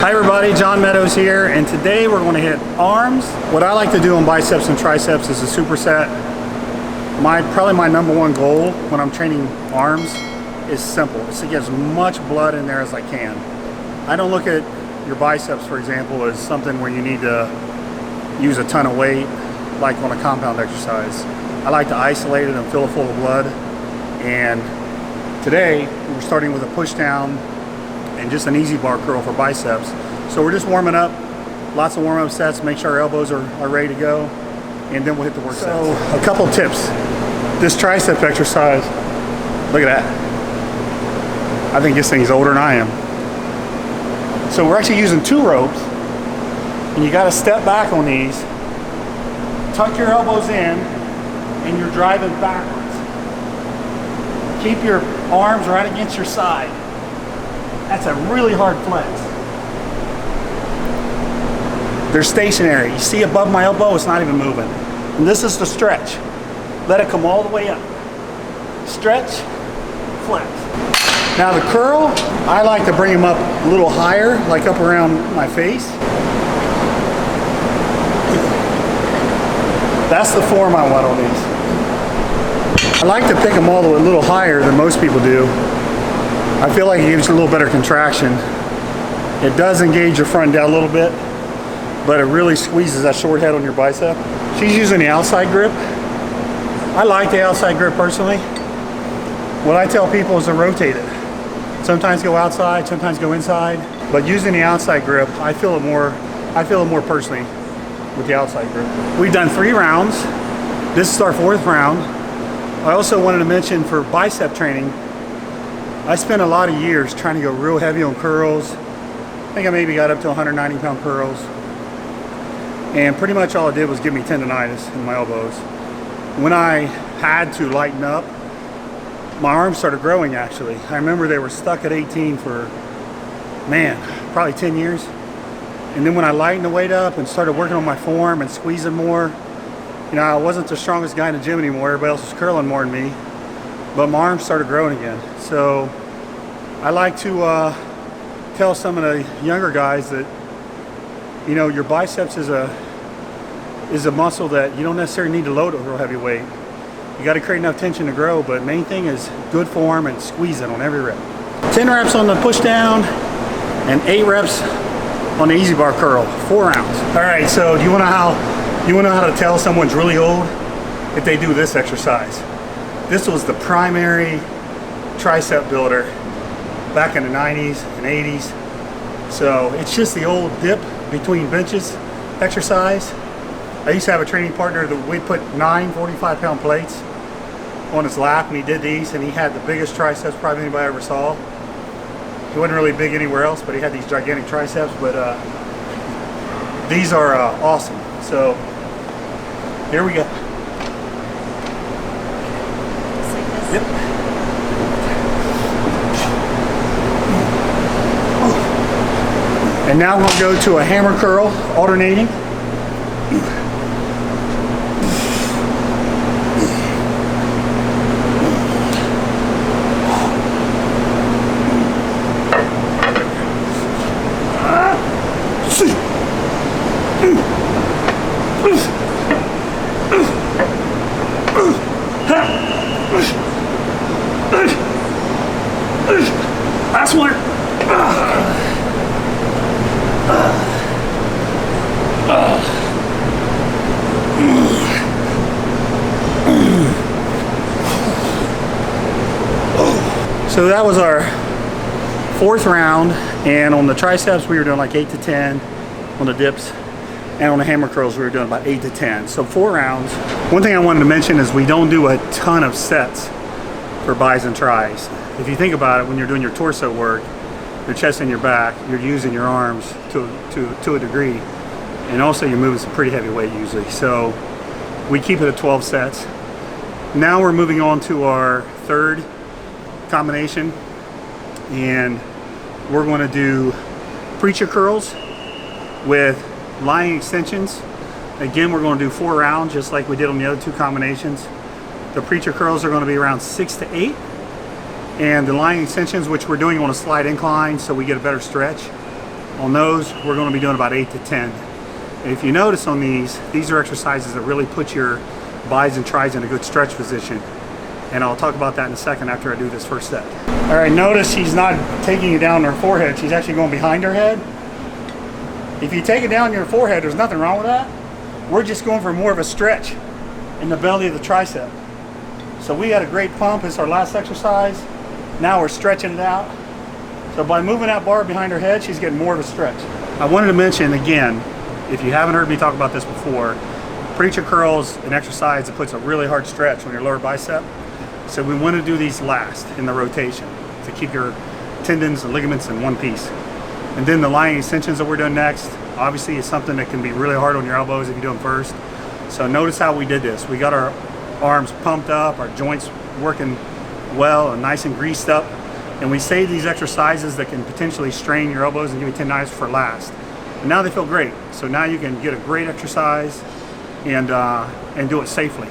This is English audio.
Hi everybody, John Meadows here, and today we're going to hit arms. What I like to do on biceps and triceps is a superset. Probably my number one goal when I'm training arms is simple. It's to get as much blood in there as I can. I don't look at your biceps, for example, as something where you need to use a ton of weight like on a compound exercise. I like to isolate it and fill it full of blood. And today we're starting with a push down and just an easy bar curl for biceps. So we're just warming up, lots of warm-up sets, make sure our elbows are ready to go, and then we'll hit the work sets. So a couple tips. This tricep exercise, look at that. I think this thing's older than I am. So we're actually using 2 ropes, and you gotta step back on these, tuck your elbows in, and you're driving backwards. Keep your arms right against your side. That's a really hard flex. They're stationary. You see above my elbow, it's not even moving. And this is the stretch. Let it come all the way up. Stretch, flex. Now the curl, I like to bring them up a little higher, like up around my face. That's the form I want on these. I like to pick them all the way a little higher than most people do. I feel like it gives you a little better contraction. It does engage your front down a little bit, but it really squeezes that short head on your bicep. She's using the outside grip. I like the outside grip personally. What I tell people is to rotate it. Sometimes go outside, sometimes go inside, but using the outside grip, I feel it more personally with the outside grip. We've done 3 rounds. This is our 4th round. I also wanted to mention for bicep training, I spent a lot of years trying to go real heavy on curls. I think I maybe got up to 190-pound curls. And pretty much all it did was give me tendonitis in my elbows. When I had to lighten up, my arms started growing actually. I remember they were stuck at 18 for, probably 10 years. And then when I lightened the weight up and started working on my form and squeezing more, I wasn't the strongest guy in the gym anymore. Everybody else was curling more than me. But my arms started growing again. So I like to tell some of the younger guys that, your biceps is a muscle that you don't necessarily need to load with real heavy weight. You got to create enough tension to grow, but main thing is good form and squeeze it on every rep. 10 reps on the push down and 8 reps on the easy bar curl, 4 rounds. All right, so do you want to know how to tell someone's really old? If they do this exercise. This was the primary tricep builder back in the 90s and 80s. So it's just the old dip between benches exercise. I used to have a training partner that we put 9 45-pound plates on his lap, and he did these, and he had the biggest triceps probably anybody ever saw. He wasn't really big anywhere else, but he had these gigantic triceps. But these are awesome. So here we go. Yep. And now we'll go to a hammer curl, alternating. Last one. So that was our 4th round, and on the triceps we were doing like 8 to 10, on the dips, and on the hammer curls we were doing about 8 to 10. So 4 rounds. One thing I wanted to mention is we don't do a ton of sets for bis and tris. If you think about it, when you're doing your torso work, your chest and your back, you're using your arms to a degree, and also you're moving some pretty heavy weight usually. So we keep it at 12 sets. Now we're moving on to our 3rd combination, and we're going to do preacher curls with lying extensions. Again, we're going to do 4 rounds just like we did on the other 2 combinations. The preacher curls are going to be around 6 to 8. And the lying extensions, which we're doing on a slight incline so we get a better stretch. On those, we're going to be doing about 8 to 10. And if you notice on these are exercises that really put your bis and tris in a good stretch position. And I'll talk about that in a second after I do this first set. All right, notice she's not taking it down her forehead. She's actually going behind her head. If you take it down your forehead, there's nothing wrong with that. We're just going for more of a stretch in the belly of the tricep. So we had a great pump. It's our last exercise. Now we're stretching it out. So by moving that bar behind her head, she's getting more of a stretch. I wanted to mention again, if you haven't heard me talk about this before, preacher curls an exercise that puts a really hard stretch on your lower bicep. So we want to do these last in the rotation to keep your tendons and ligaments in one piece. And then the lying extensions that we're doing next, obviously is something that can be really hard on your elbows if you do them first. So notice how we did this. We got our arms pumped up, our joints working well and nice and greased up. And we save these exercises that can potentially strain your elbows and give you tendonitis for last. And now they feel great. So now you can get a great exercise and do it safely.